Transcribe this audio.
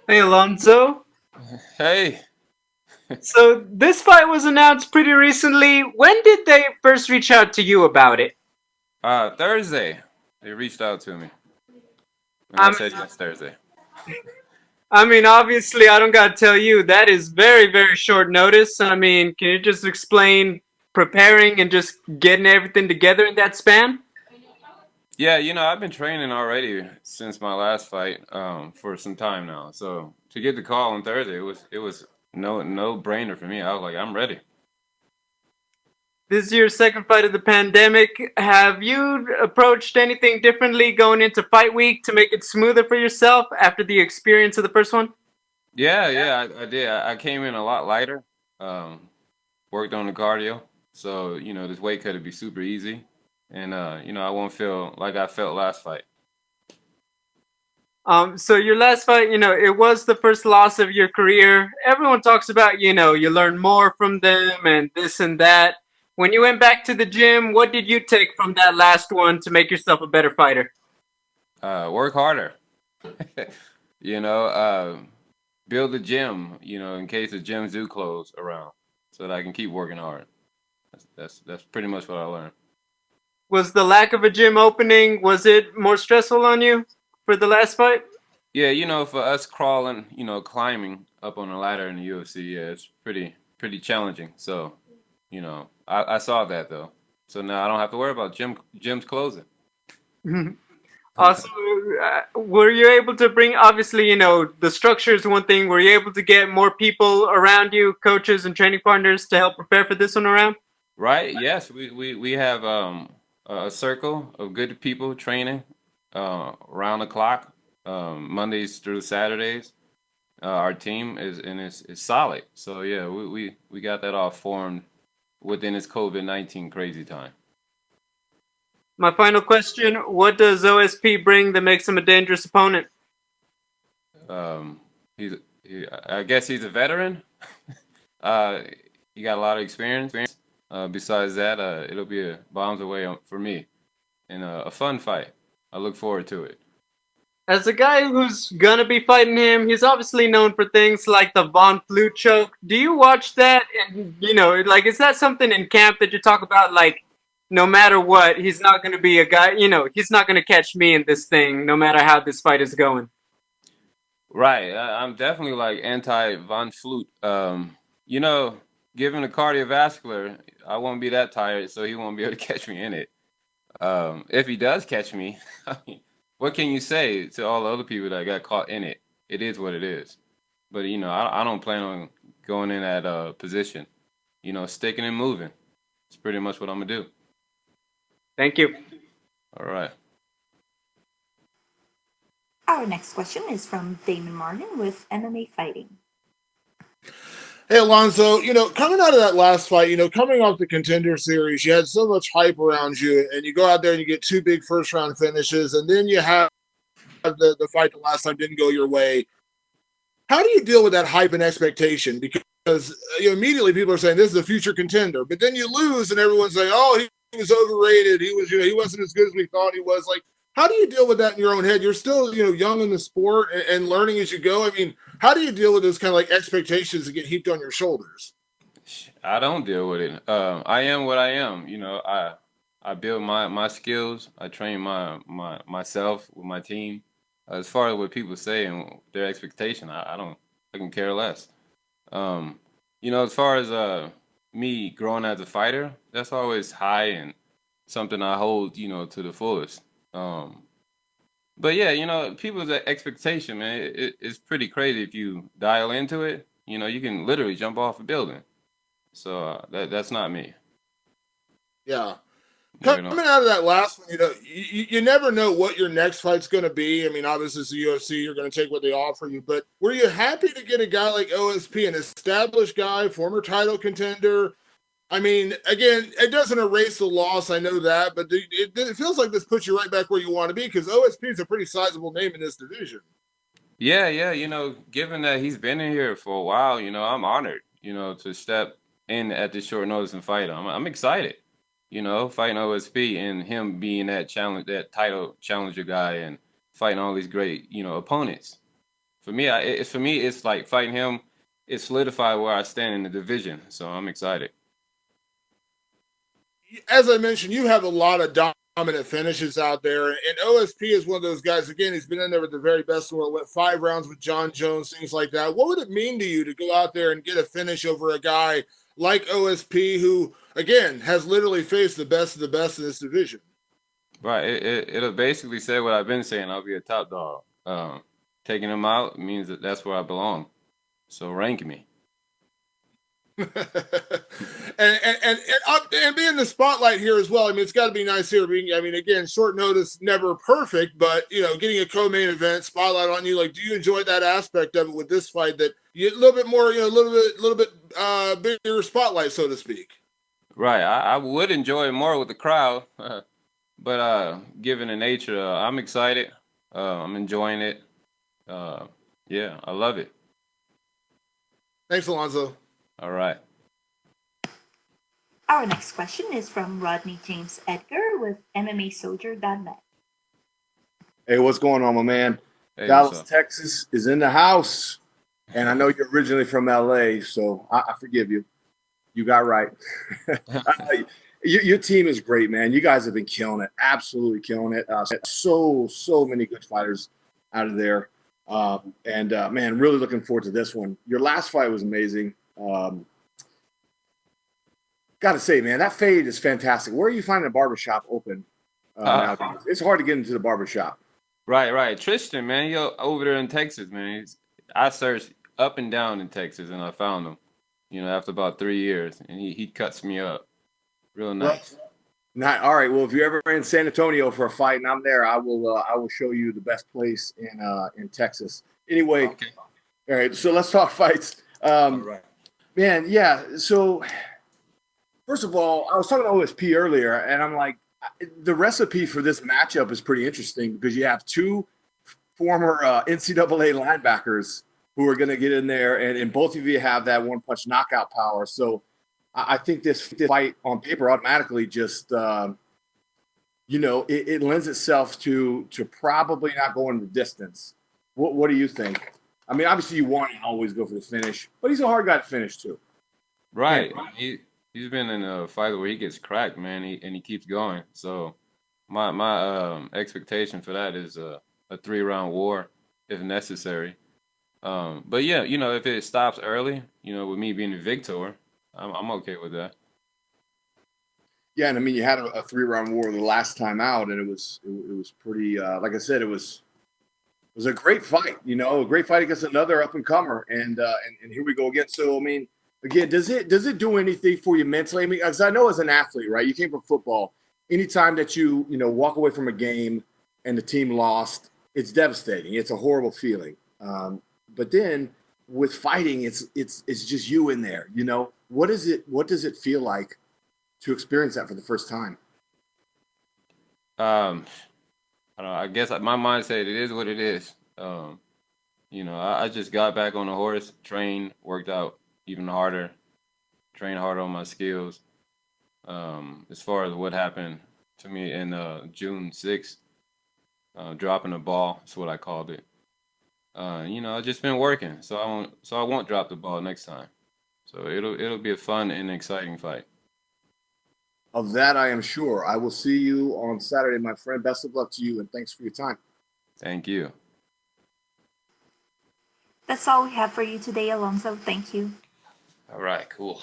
Hey, Alonzo. Hey, So this fight was announced pretty recently. When did they first reach out to you about it? Thursday. They reached out to me, and I I mean, said yes Thursday. obviously, I don't gotta tell you that is very, very short notice. I mean, can you just explain preparing and just getting everything together in that span? Yeah, I've been training already since my last fight, for some time now. So to get the call on Thursday, it was no brainer for me. I was like, I'm ready. This is your second fight of the pandemic. Have you approached anything differently going into fight week to make it smoother for yourself after the experience of the first one? Yeah, yeah, I did. I came in a lot lighter. Um, Worked on the cardio, so this weight cut would be super easy, and I won't feel like I felt last fight. So your last fight, it was the first loss of your career. Everyone talks about, you learn more from them and this and that. When you went back to the gym, what did you take from that last one to make yourself a better fighter? Work harder. you know, uh, Build a gym, in case the gyms do close around, so that I can keep working hard. That's pretty much what I learned. Was the lack of a gym opening, was it more stressful on you for the last fight? Yeah, for us crawling, climbing up on a ladder in the UFC, yeah, it's pretty challenging. So, I saw that though. So now I don't have to worry about gyms closing. Also, were you able to bring, obviously, the structure is one thing. Were you able to get more people around you, coaches and training partners, to help prepare for this one around? Right? Yes, we have a circle of good people training around the clock, Mondays through Saturdays. Our team is solid. So yeah, we got that all formed within this COVID-19 crazy time. My final question: what does OSP bring that makes him a dangerous opponent? Um, I guess he's a veteran. Uh, he got a lot of experience. Besides that, it'll be a bombs away for me and a fun fight. I look forward to it. As a guy who's gonna be fighting him, he's obviously known for things like the Von Flue choke. Do you watch that? And like, is that something in camp that you talk about? Like, no matter what, he's not gonna be a guy. He's not gonna catch me in this thing, no matter how this fight is going. Right. I'm definitely like anti Von Flute. You know, Given the cardiovascular, I won't be that tired, so he won't be able to catch me in it. If he does catch me, I mean, what can you say to all the other people that got caught in it? It is what it is. But I don't plan on going in that position. Sticking and moving. It's pretty much what I'm gonna do. Thank you. All right. Our next question is from Damon Martin with MMA Fighting. Hey Alonzo, coming out of that last fight, coming off the Contender Series, you had so much hype around you, and you go out there and you get two big first round finishes, and then you have the fight the last time didn't go your way. How do you deal with that hype and expectation? Because immediately people are saying this is a future contender, but then you lose, and everyone's saying, "Oh, he was overrated. He was, he wasn't as good as we thought he was." Like, how do you deal with that in your own head? You're still, young in the sport and learning as you go. I mean, how do you deal with those kind of like expectations that get heaped on your shoulders? I don't deal with it. I am what I am. I build my skills. I train myself with my team. As far as what people say and their expectation, I don't. I can care less. Um, as far as me growing as a fighter, that's always high and something I hold to the fullest. Um, but yeah, people's expectation, man, it's pretty crazy if you dial into it. You can literally jump off a building. So that's not me. Yeah. You know. Coming out of that last one, you never know what your next fight's going to be. I mean, obviously, it's the UFC. You're going to take what they offer you. But were you happy to get a guy like OSP, an established guy, former title contender? I mean, again, it doesn't erase the loss. I know that, but it feels like this puts you right back where you want to be because OSP is a pretty sizable name in this division. Yeah, yeah. Given that he's been in here for a while, I'm honored, to step in at this short notice and fight him. I'm excited, fighting OSP and him being that title challenger guy and fighting all these great, opponents. for me, it's like fighting him. It solidified where I stand in the division, so I'm excited. As I mentioned, you have a lot of dominant finishes out there, and OSP is one of those guys. Again, he's been in there with the very best in the world. Went 5 rounds with John Jones, things like that. What would it mean to you to go out there and get a finish over a guy like OSP, who again has literally faced the best of the best in this division? Right. It'll basically say what I've been saying. I'll be a top dog. Taking him out means that's where I belong. So rank me. And being the spotlight here as well. I mean, it's got to be nice here. I mean, again, short notice, never perfect, but getting a co-main event spotlight on you. Like, do you enjoy that aspect of it with this fight? That you a little bit more, a little bit bigger spotlight, so to speak. Right. I would enjoy it more with the crowd, but given the nature, I'm excited. I'm enjoying it. Yeah, I love it. Thanks, Alonzo. All right. Our next question is from Rodney James Edgar with MMAsoldier.net. Hey, what's going on, my man? Hey, Dallas, Texas is in the house, and I know you're originally from LA, so I forgive you. You got right. Your team is great, man. You guys have been killing it, absolutely killing it. So many good fighters out of there, and man, really looking forward to this one. Your last fight was amazing. Got to say, man, that fade is fantastic. Where are you finding a barbershop open nowadays? It's hard to get into the barbershop. Right. Tristan, man, over there in Texas, man. I searched up and down in Texas, and I found him. After about 3 years, and he cuts me up, real nice. All right. Well, if you're ever in San Antonio for a fight and I'm there, I will show you the best place in Texas. Anyway, okay. All right. So let's talk fights. All right, man. Yeah. So first of all, I was talking to OSP earlier, and I'm like, the recipe for this matchup is pretty interesting because you have two former NCAA linebackers who are going to get in there, and both of you have that one-punch knockout power. So I think this fight on paper automatically just, it lends itself to probably not going the distance. What do you think? I mean, obviously you want to always go for the finish, but he's a hard guy to finish too. Right. He's been in a fight where he gets cracked, man, and he keeps going. So my expectation for that is a 3-round war if necessary. But yeah, if it stops early, with me being the victor, I'm okay with that. Yeah, and I mean, you had a 3-round war the last time out, and it was pretty. Like I said, it was a great fight. A great fight against another up and comer, and here we go again. So I mean, again, does it do anything for you mentally? I mean, as I know, as an athlete, right? You came from football. Anytime that you walk away from a game and the team lost, it's devastating. It's a horrible feeling. But then with fighting, it's just you in there. What does it feel like to experience that for the first time? I don't know. I guess my mindset, it is what it is. I just got back on the horse, trained, worked out even harder, trained harder on my skills. As far as what happened to me in June 6th, dropping the ball, that's what I called it. I've just been working, so I won't drop the ball next time. So it'll be a fun and exciting fight. Of that, I am sure. I will see you on Saturday, my friend. Best of luck to you, and thanks for your time. Thank you. That's all we have for you today, Alonzo. Thank you. All right, cool.